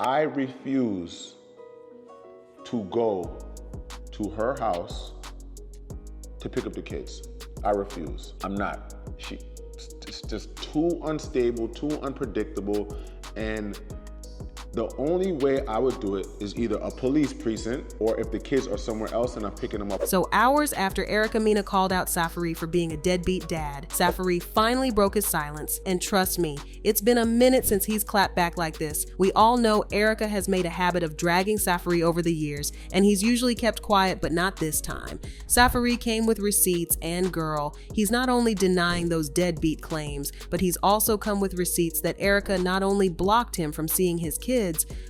I refuse to go to her house to pick up the kids. I refuse. I'm not. It's just too unstable, too unpredictable, and the only way I would do it is either a police precinct or if the kids are somewhere else and I'm picking them up. So hours after Erica Mena called out Safaree for being a deadbeat dad, Safaree finally broke his silence. And trust me, it's been a minute since he's clapped back like this. We all know Erica has made a habit of dragging Safaree over the years, and he's usually kept quiet, but not this time. Safaree came with receipts, and girl, he's not only denying those deadbeat claims, but he's also come with receipts that Erica not only blocked him from seeing his kids,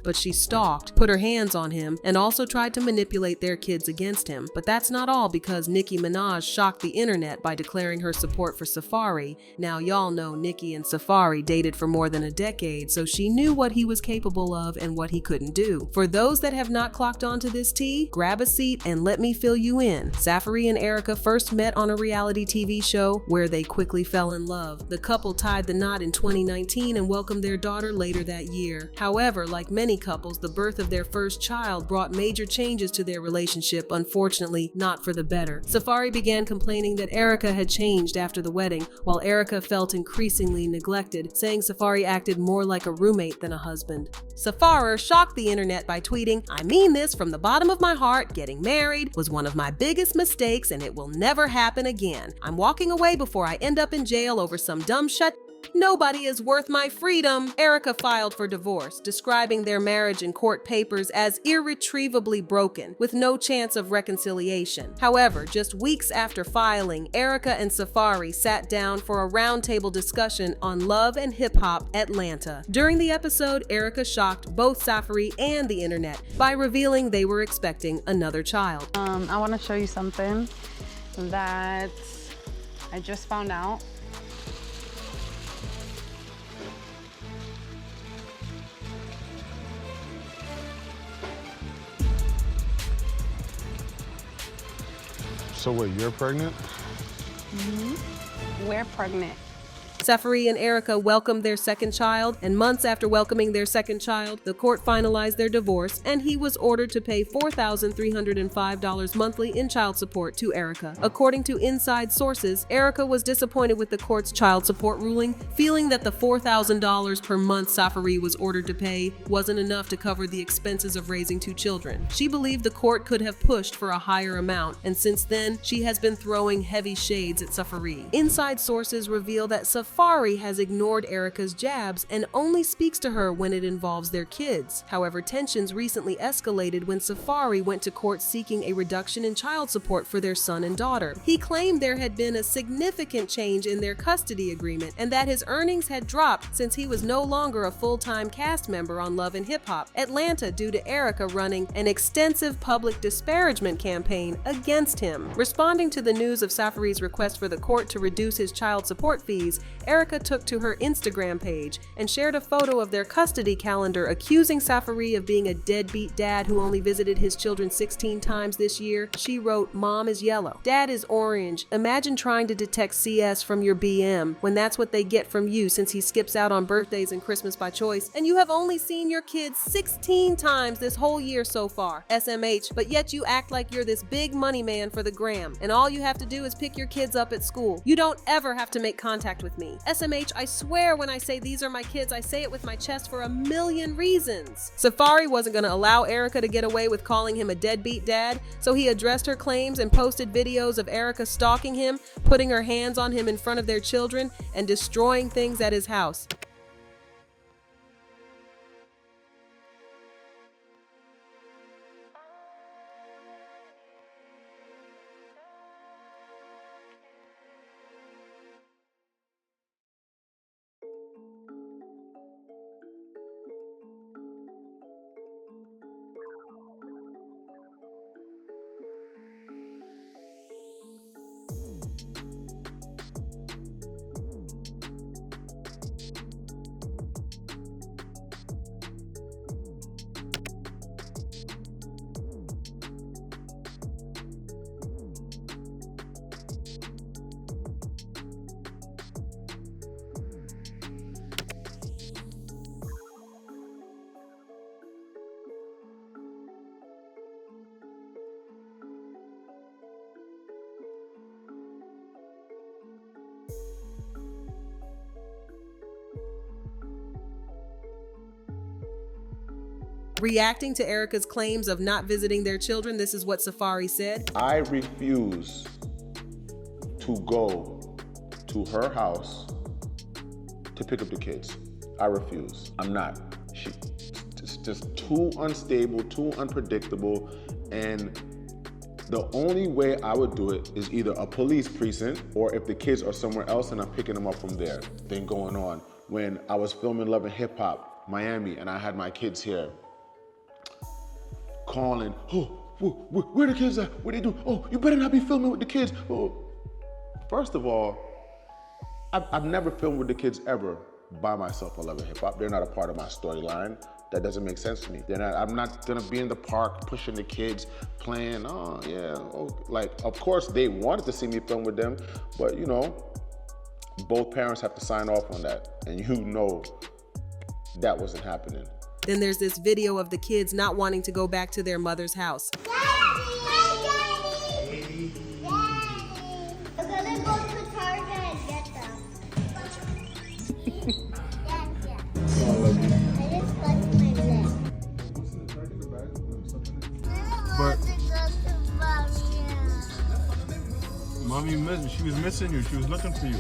but she stalked, put her hands on him, and also tried to manipulate their kids against him. But that's not all, because Nicki Minaj shocked the internet by declaring her support for Safaree. Now y'all know Nicki and Safaree dated for more than a decade, so she knew what he was capable of and what he couldn't do. For those that have not clocked onto this tea, grab a seat and let me fill you in. Safaree and Erica first met on a reality TV show where they quickly fell in love. The couple tied the knot in 2019 and welcomed their daughter later that year. However, like many couples, the birth of their first child brought major changes to their relationship, unfortunately not for the better. Safaree began complaining that Erica had changed after the wedding, while Erica felt increasingly neglected, saying Safaree acted more like a roommate than a husband. Safaree shocked the internet by tweeting, "I mean this from the bottom of my heart. Getting married was one of my biggest mistakes and it will never happen again. I'm walking away before I end up in jail over some dumb shit. Nobody is worth my freedom." Erica filed for divorce, describing their marriage in court papers as irretrievably broken, with no chance of reconciliation. However, just weeks after filing, Erica and Safaree sat down for a roundtable discussion on Love and Hip Hop Atlanta. During the episode, Erica shocked both Safaree and the internet by revealing they were expecting another child. I want to show you something that I just found out. So wait, you're pregnant? We're pregnant. Safaree and Erica welcomed their second child, and months after welcoming their second child, the court finalized their divorce, and he was ordered to pay $4,305 monthly in child support to Erica. According to inside sources, Erica was disappointed with the court's child support ruling, feeling that the $4,000 per month Safaree was ordered to pay wasn't enough to cover the expenses of raising two children. She believed the court could have pushed for a higher amount, and since then, she has been throwing heavy shades at Safaree. Inside sources reveal that Safaree has ignored Erica's jabs and only speaks to her when it involves their kids. However, tensions recently escalated when Safaree went to court seeking a reduction in child support for their son and daughter. He claimed there had been a significant change in their custody agreement and that his earnings had dropped since he was no longer a full-time cast member on Love and Hip Hop Atlanta due to Erica running an extensive public disparagement campaign against him. Responding to the news of Safaree's request for the court to reduce his child support fees, Erica took to her Instagram page and shared a photo of their custody calendar accusing Safaree of being a deadbeat dad who only visited his children 16 times this year. She wrote, "Mom is yellow. Dad is orange. Imagine trying to detect CS from your BM when that's what they get from you since he skips out on birthdays and Christmas by choice, and you have only seen your kids 16 times this whole year so far. SMH, but yet you act like you're this big money man for the gram, and all you have to do is pick your kids up at school. You don't ever have to make contact with me. SMH, I swear when I say these are my kids, I say it with my chest for a million reasons." Safaree wasn't going to allow Erica to get away with calling him a deadbeat dad, so he addressed her claims and posted videos of Erica stalking him, putting her hands on him in front of their children, and destroying things at his house. Reacting to Erica's claims of not visiting their children, this is what Safaree said. I refuse to go to her house to pick up the kids. I refuse. I'm not. It's just too unstable, too unpredictable, and the only way I would do it is either a police precinct or if the kids are somewhere else and I'm picking them up from there. Thing going on. When I was filming Love and Hip Hop, Miami, and I had my kids here, calling, oh, where the kids at? What they do? Oh, you better not be filming with the kids. Oh. First of all, I've never filmed with the kids ever by myself on Love and Hip Hop. They're not a part of my storyline. That doesn't make sense to me. I'm not gonna be in the park pushing the kids, playing, oh yeah. Oh. Like, of course they wanted to see me film with them, but you know, both parents have to sign off on that. And you know that wasn't happening. Then there's this video of the kids not wanting to go back to their mother's house. But Mommy missed me. She was missing you. She was looking for you.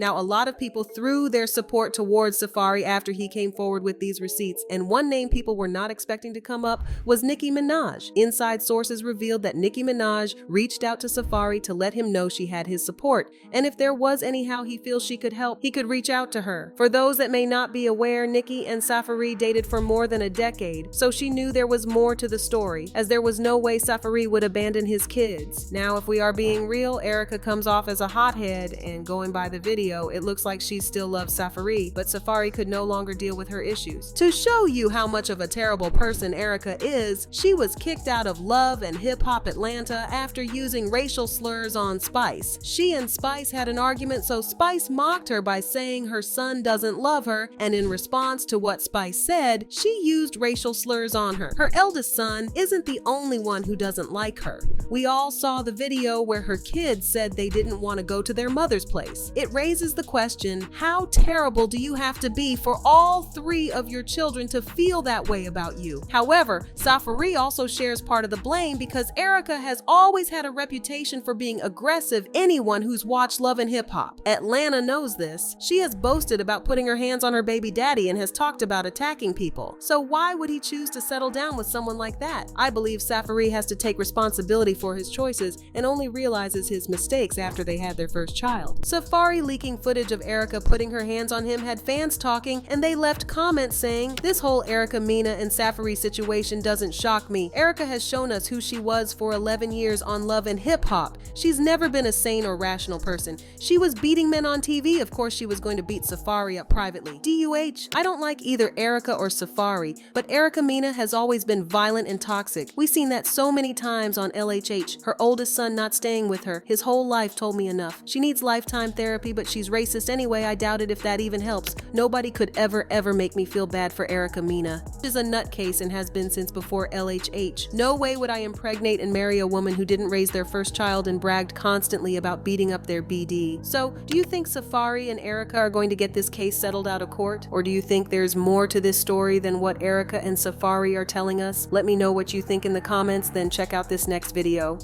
Now, a lot of people threw their support towards Safaree after he came forward with these receipts, and one name people were not expecting to come up was Nicki Minaj. Inside sources revealed that Nicki Minaj reached out to Safaree to let him know she had his support, and if there was anyhow he feels she could help, he could reach out to her. For those that may not be aware, Nicki and Safaree dated for more than a decade, so she knew there was more to the story, as there was no way Safaree would abandon his kids. Now, if we are being real, Erica comes off as a hothead, and going by the video, it looks like she still loves Safaree, but Safaree could no longer deal with her issues. To show you how much of a terrible person Erica is, she was kicked out of Love and Hip Hop Atlanta after using racial slurs on Spice. She and Spice had an argument, so Spice mocked her by saying her son doesn't love her, and in response to what Spice said, she used racial slurs on her. Her eldest son isn't the only one who doesn't like her. We all saw the video where her kids said they didn't want to go to their mother's place. It raises the question, how terrible do you have to be for all three of your children to feel that way about you? However, Safaree also shares part of the blame because Erica has always had a reputation for being aggressive anyone who's watched Love and Hip Hop. Atlanta knows this. She has boasted about putting her hands on her baby daddy and has talked about attacking people. So why would he choose to settle down with someone like that? I believe Safaree has to take responsibility for his choices and only realizes his mistakes after they had their first child. Safaree leaking footage of Erica putting her hands on him had fans talking, and they left comments saying, "This whole Erica Mena and Safaree situation doesn't shock me. Erica has shown us who she was for 11 years on Love and Hip Hop. She's never been a sane or rational person. She was beating men on TV. Of course she was going to beat Safaree up privately. DUH, I don't like either Erica or Safaree, but Erica Mena has always been violent and toxic. We've seen that so many times on LHH. Her oldest son not staying with her. His whole life told me enough. She needs lifetime therapy, but she's racist anyway. I doubt it if that even helps. Nobody could ever make me feel bad for Erica Mena. She's a nutcase and has been since before LHH. No way would I impregnate and marry a woman who didn't raise their first child and bragged constantly about beating up their BD. So, do you think Safaree and Erica are going to get this case settled out of court? Or do you think there's more to this story than what Erica and Safaree are telling us? Let me know what you think in the comments, then check out this next video.